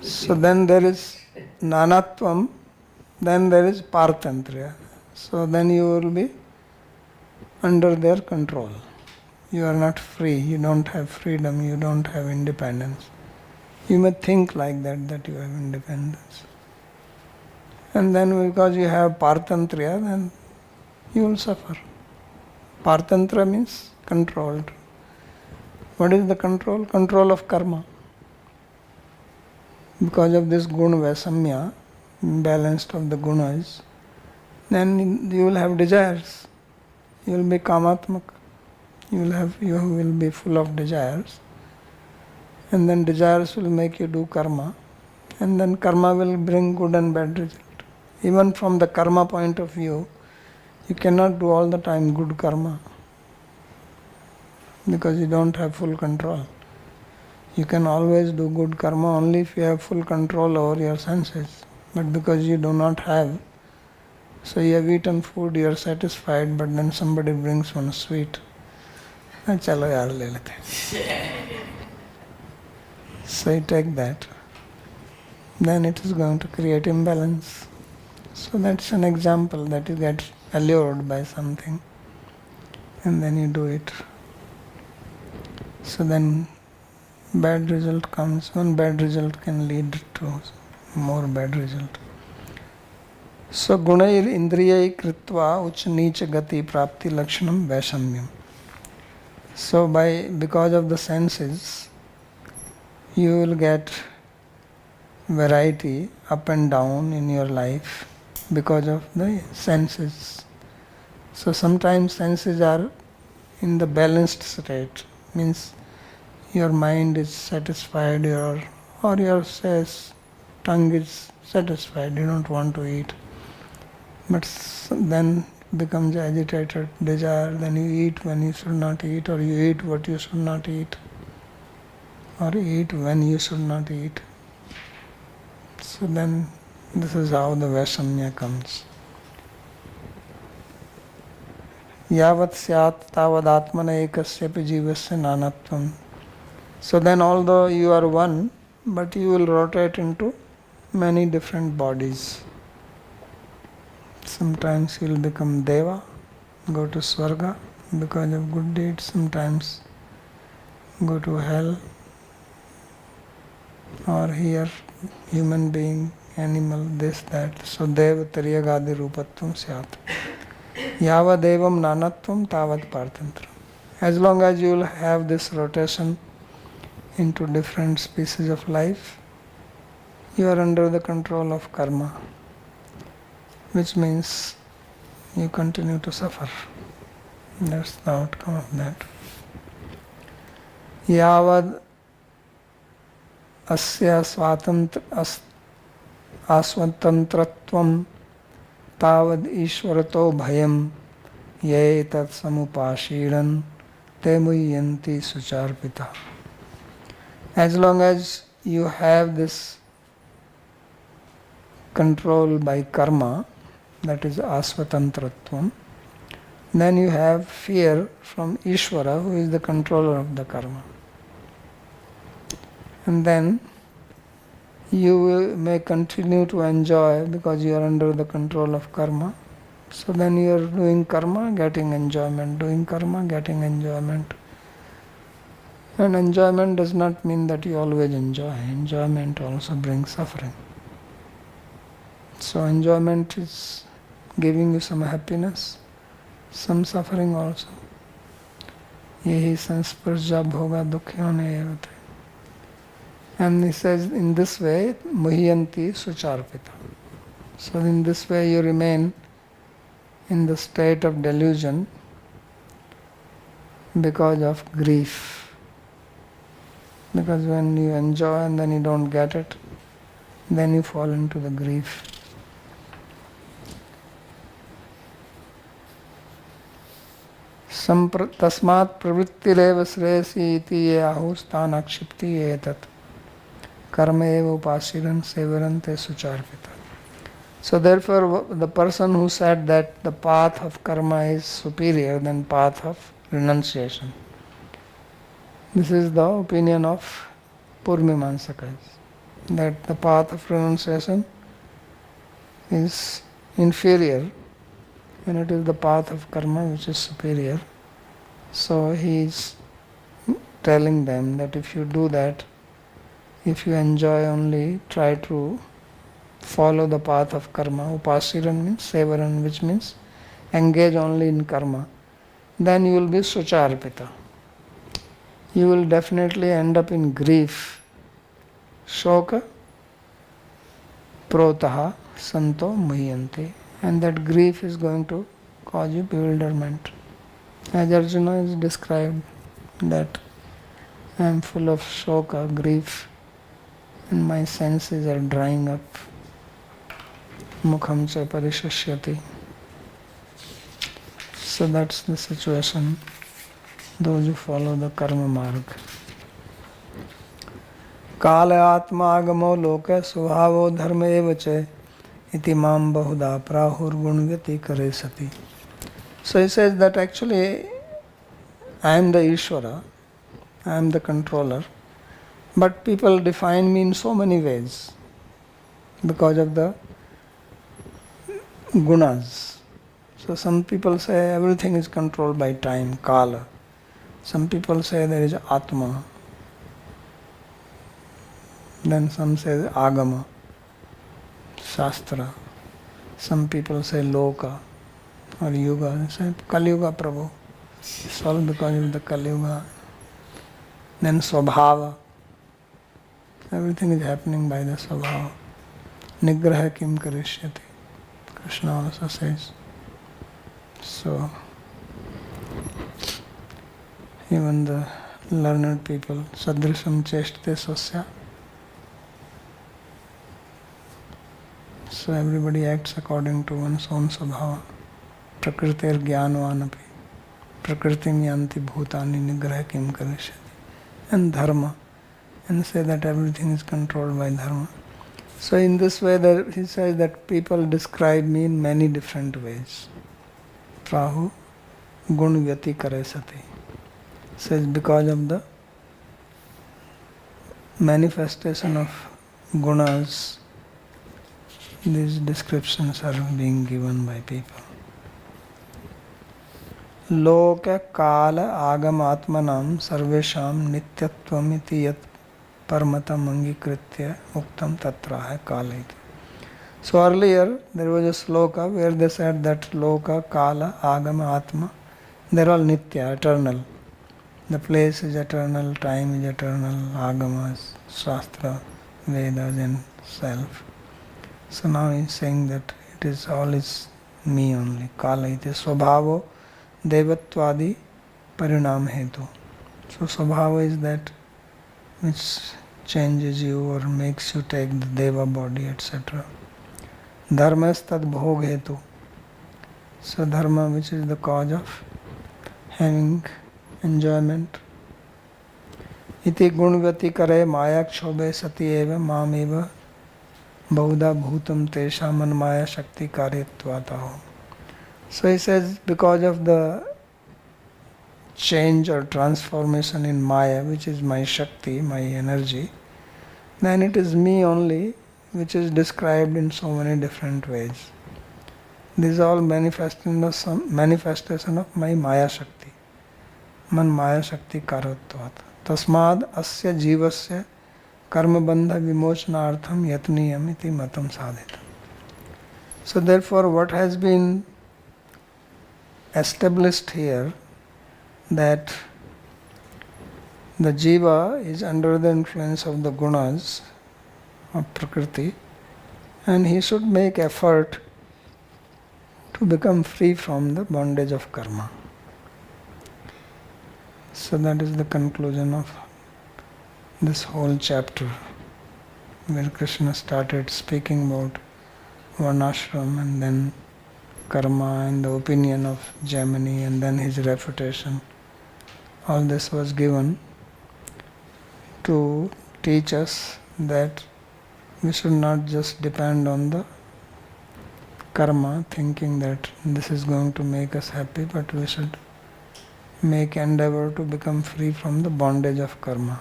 then there is nanatvam, then there is partantriya. So then you will be under their control. You are not free, you don't have freedom, you don't have independence. You may think like that you have independence. And then because you have partantriya, then you will suffer. Partantra means controlled. What is the control? Control of karma. Because of this guna vaisamya, imbalanced of the gunas, then you will have desires. You will be kamatmak. You will be full of desires. And then desires will make you do karma. And then karma will bring good and bad result. Even from the karma point of view, you cannot do all the time good karma. Because you don't have full control. You can always do good karma only if you have full control over your senses. But because you do not have, so you have eaten food, you are satisfied, but then somebody brings one sweet. Chalo yaar le lete. So you take that. Then it is going to create imbalance. So that's an example that you get allured by something and then you do it. So then bad result comes. One bad result can lead to more bad result. So gunair indriyai kritva uch neech gati prapti lakshanam vaishamyam. So because of the senses, you will get variety up and down in your life because of the senses. So sometimes senses are in the balanced state, means your mind is satisfied, or your tongue is satisfied, you don't want to eat. But then becomes agitated desire, then you eat when you should not eat, or you eat what you should not eat, or eat when you should not eat. So then this is how the Vaishamya comes. Yavat syat tavad atmana ekasyapi jivasya nanatvam. So then although you are one, but you will rotate into many different bodies. Sometimes you will become Deva, go to Swarga because of good deeds. Sometimes go to hell, or here human being, animal, this, that. So Deva Taryagadi Rupatvam Syat. Yava Devam Nanatvam Tavad Partantra. As long as you will have this rotation into different species of life, you are under the control of karma, which means you continue to suffer. That's the outcome of that. Yavad asya asvatantratvam tavad ishvarato bhayam ye tat samupashiran te muhyanti sucharpita. As long as you have this control by karma, that is asvatantratvam, then you have fear from Ishvara, who is the controller of the karma. And then you may continue to enjoy because you are under the control of karma. So then you are doing karma, getting enjoyment, doing karma, getting enjoyment. And enjoyment does not mean that you always enjoy. Enjoyment also brings suffering. So enjoyment is giving you some happiness, some suffering also. Yehi sansparja bhoga dukhyone evate. And he says in this way, muhyanti sucharpita. So in this way you remain in the state of delusion, because of grief. Because when you enjoy and then you don't get it, then you fall into the grief. Tasmat pravrittireva shreyasi iti ye ahustan akshipti etat karma eva upasiran sevarante sucharpita. So therefore the person who said that the path of karma is superior than path of renunciation, this is the opinion of Purmimansakas, that the path of renunciation is inferior and it is the path of karma which is superior. So he is telling them that if you do that, if you enjoy only, try to follow the path of karma, upasiran means sevaran, which means engage only in karma, then you will be sucharpita. You will definitely end up in grief. Shoka protaha santo muhyanti. And that grief is going to cause you bewilderment. As Arjuna is described, that I am full of shoka, grief, and my senses are drying up. Mukham cha parishashyati. So that's the situation, those who follow the karma marg. Kala atma agamo loka svabho dharma evache iti mam bahuda prahur gunvyati kare sati. So he says that actually I am the Ishvara, I am the controller, but people define me in so many ways because of the gunas. So some people say everything is controlled by time, kala. Some people say there is atma. Then some say agama, shastra. Some people say loka or yuga. They say Kali Yuga Prabhu. It's all because of the Kali Yuga. Then swabhava. Everything is happening by the swabhava. Nigraha kim karishyati. Krishna also says. So even the learned people, sadrisham cheshte swasya. So everybody acts according to one's own svabhava. Prakritir jnanvanapi. Prakritim yanti bhutani nigraha kim karishyati. And dharma. And say that everything is controlled by dharma. So in this way there, he says that people describe me in many different ways. Prahu gunvyati karesati. Says because of the manifestation of gunas, these descriptions are being given by people. Loka kala agamatmanam sarvesham nityatvam iti yat parmatam angikritya uktam tatra hai kala iti. So earlier there was a sloka where they said that loka, kala, agama, atma, they are all nitya, eternal. The place is eternal, time is eternal, agamas, shastra, Vedas and self. So now he is saying that it is all is me only. Kala iti swabhavo devatvadi parinam hetu. So swabhava is that which changes you or makes you take the deva body, etc. Dharma is tad bhog hetu. So dharma, which is the cause of having enjoyment. Iti gunvati kare maya kshobe sati eva mam eva bahuda bhutam tesha man maya shakti karyatvataho. So he says because of the change or transformation in maya, which is my shakti, my energy, then it is me only which is described in so many different ways. This is all manifestation of my maya shakti. Man maya shakti karatvat. Tasmad asya jivasya karma bandha vimochanartham yatniyam iti matam sadhita. So therefore what has been established here, that the jiva is under the influence of the gunas of prakriti and he should make effort to become free from the bondage of karma. So that is the conclusion of this whole chapter, where Krishna started speaking about Varnashram and then karma and the opinion of Gemini and then his refutation. All this was given to teach us that we should not just depend on the karma, thinking that this is going to make us happy, but we should make endeavor to become free from the bondage of karma.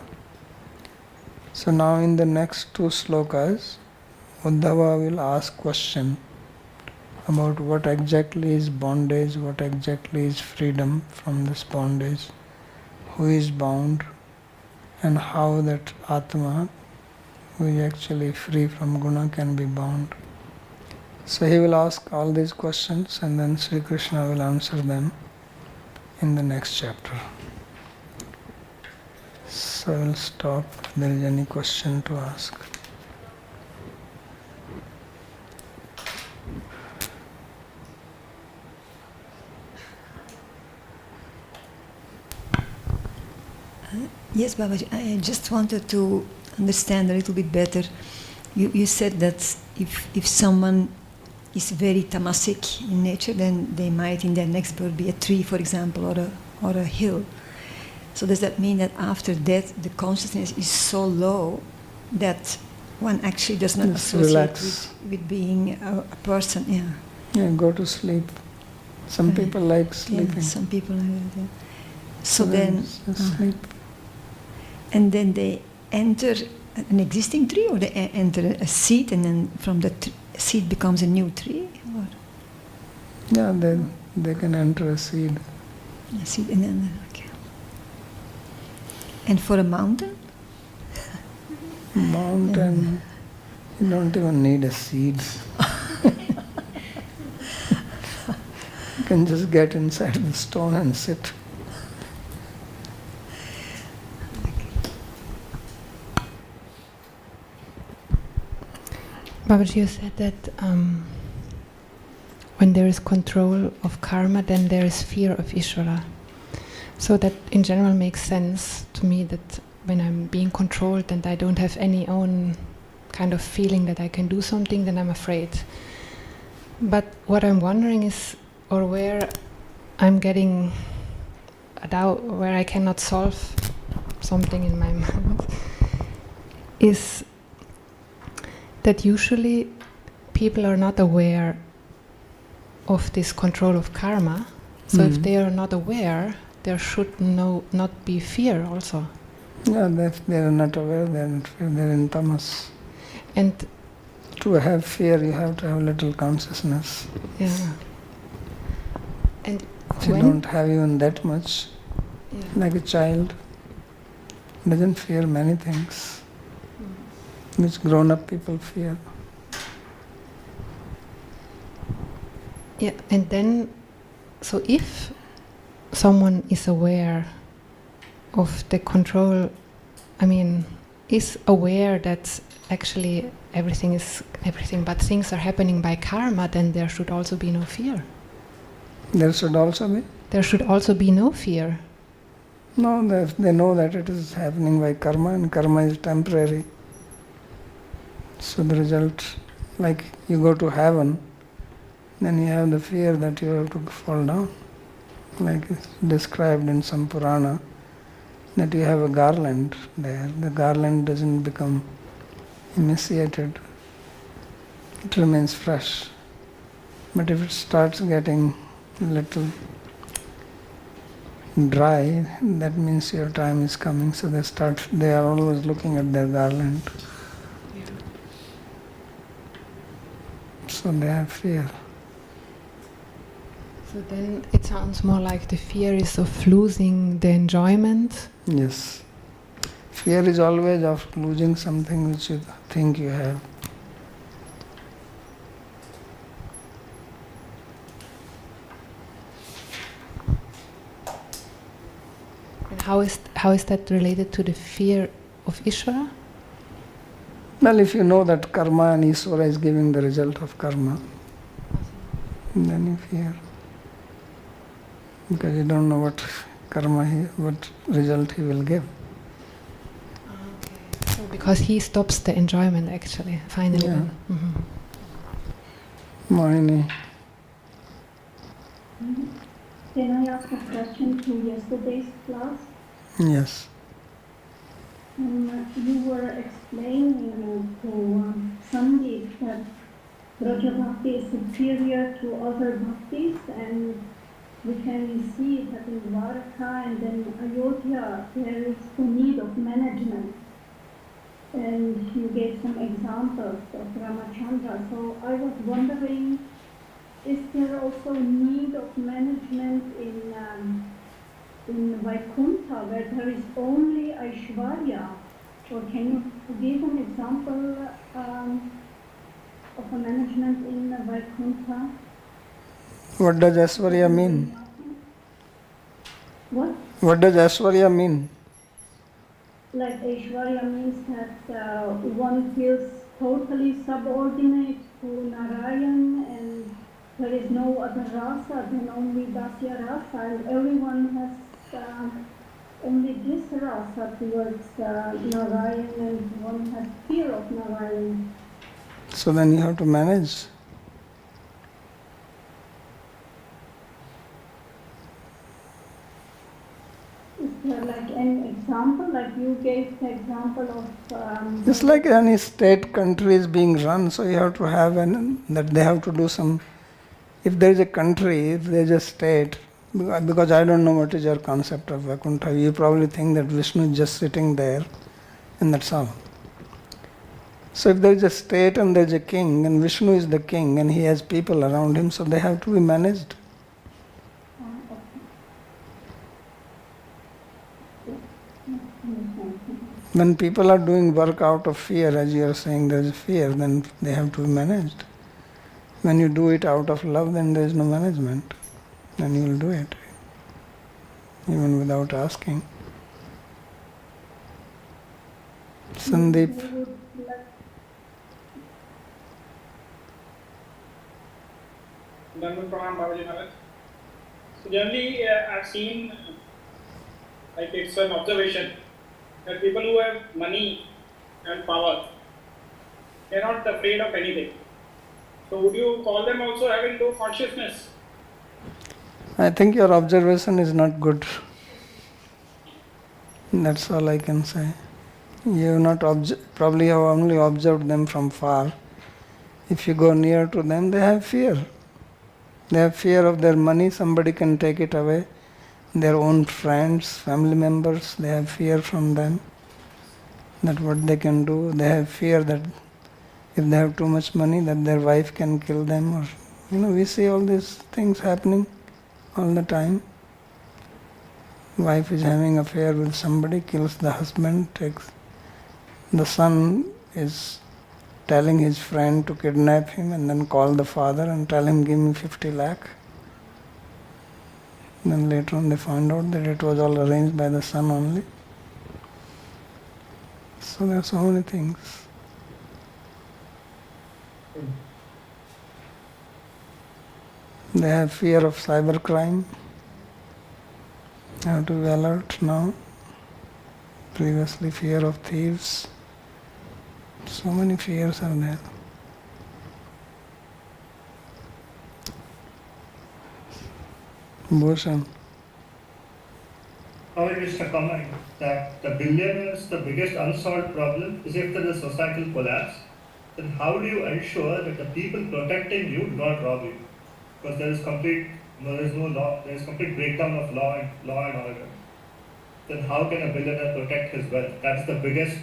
So now in the next two slokas, Uddhava will ask question about what exactly is bondage, what exactly is freedom from this bondage, who is bound, and how that Atma, who is actually free from guna, can be bound. So he will ask all these questions and then Sri Krishna will answer them in the next chapter. So I will stop if there is any question to ask. Yes, Babaji, I just wanted to understand a little bit better. You said that if someone is very tamasic in nature, then they might in their next birth be a tree, for example, or a hill. So does that mean that after death the consciousness is so low that one actually does not associate with being a person? Yeah. Yeah, go to sleep. Some people like sleeping. Yeah, some people like that. Yeah. So then, sleep. And then they enter an existing tree, or they enter a seed, and then from the seed becomes a new tree? Or? Yeah, they can enter a seed. A seed, and then, okay. And for a mountain? Mountain, you don't even need a seed. You can just get inside the stone and sit. Babaji, you said that when there is control of karma, then there is fear of Ishvara. So that in general makes sense to me, that when I'm being controlled and I don't have any own kind of feeling that I can do something, then I'm afraid. But what I'm wondering is, or where I'm getting a doubt, where I cannot solve something in my mind, is that usually people are not aware of this control of karma. So if they are not aware, there should not be fear also. Yeah, if they are not aware, they are in tamas. And to have fear, you have to have little consciousness. Yeah. And if you don't have even that much, like a child doesn't fear many things, which grown-up people fear. Yeah, and then, so if someone is aware of the control, is aware that actually everything but things are happening by karma, then there should also be no fear. There should also be? There should also be no fear. No, they know that it is happening by karma, and karma is temporary. So the result, like you go to heaven, then you have the fear that you have to fall down. Like it's described in some Purana, that you have a garland there. The garland doesn't become emaciated. It remains fresh. But if it starts getting a little dry, that means your time is coming. So they are always looking at their garland. So they have fear. So then it sounds more like the fear is of losing the enjoyment. Yes. Fear is always of losing something which you think you have. And how is that related to the fear of Ishvara? Well, if you know that karma and Ishvara is giving the result of karma, then you fear. Because you don't know what karma, what result he will give. So because he stops the enjoyment actually, finally. Yeah. Mhm. Mohini. Can I ask a question to yesterday's class? Yes. You were explaining to Sandeep that Raja Bhakti is superior to other bhaktis, and we can see that in Dwarka and then Ayodhya there is the need of management. And you gave some examples of Ramachandra. So I was wondering, is there also need of management in Vaikuntha, where there is only Aishwarya? Or can you give an example of a management in Vaikuntha? What does Aishwarya mean? What? What does Aishwarya mean? Like Aishwarya means that one feels totally subordinate to Narayan, and there is no other rasa than only Dasya rasa, and everyone has only this rasa towards Narayan, and one has fear of Narayan. So then you have to manage. Is there like an example, like you gave the example of... Just like any state country is being run, so you have to have that they have to do some. If there is a country, if there is a state, because I don't know what is your concept of Vaikuntha, you probably think that Vishnu is just sitting there, and that's all. So if there is a state and there is a king, and Vishnu is the king, and he has people around him, so they have to be managed. When people are doing work out of fear, as you are saying there is fear, then they have to be managed. When you do it out of love, then there is no management. Then you will do it, even without asking. Sandeep. Dandavat Pranam Babaji Maharaj. So generally, I've seen, like it's an observation, that people who have money and power, they're not afraid of anything. So would you call them also having low consciousness? I think your observation is not good. That's all I can say. You have not probably have only observed them from far. If you go near to them, they have fear. They have fear of their money, somebody can take it away. Their own friends, family members, they have fear from them, that what they can do. They have fear that if they have too much money, that their wife can kill them. Or we see all these things happening all the time. Wife is having affair with somebody, kills the husband, takes. The son is telling his friend to kidnap him and then call the father and tell him, give me 50 lakh. Then later on they found out that it was all arranged by the son only. So there are so many things. They have fear of cybercrime. Have to be alert now. Previously fear of thieves. So many fears are there. Bhushan. I will just a comment that the billionaires, the biggest unsolved problem is if there is societal collapse, then how do you ensure that the people protecting you do not rob you? Because there is no law, there is complete breakdown of law and order. Then how can a billionaire protect his wealth? That's the biggest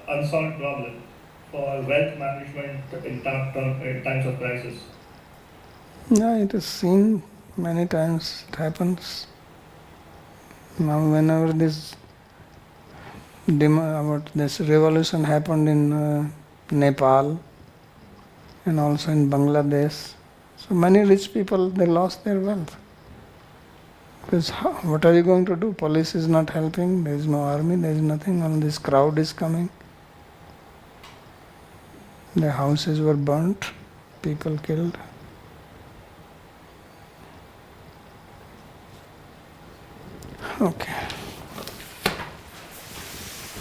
unsolved problem for wealth management in times of crisis. Yeah, it is seen many times, it happens. Now whenever this revolution happened in Nepal and also in Bangladesh, so many rich people, they lost their wealth. Because what are you going to do? Police is not helping, there is no army, there is nothing, all this crowd is coming. Their houses were burnt, people killed. Okay.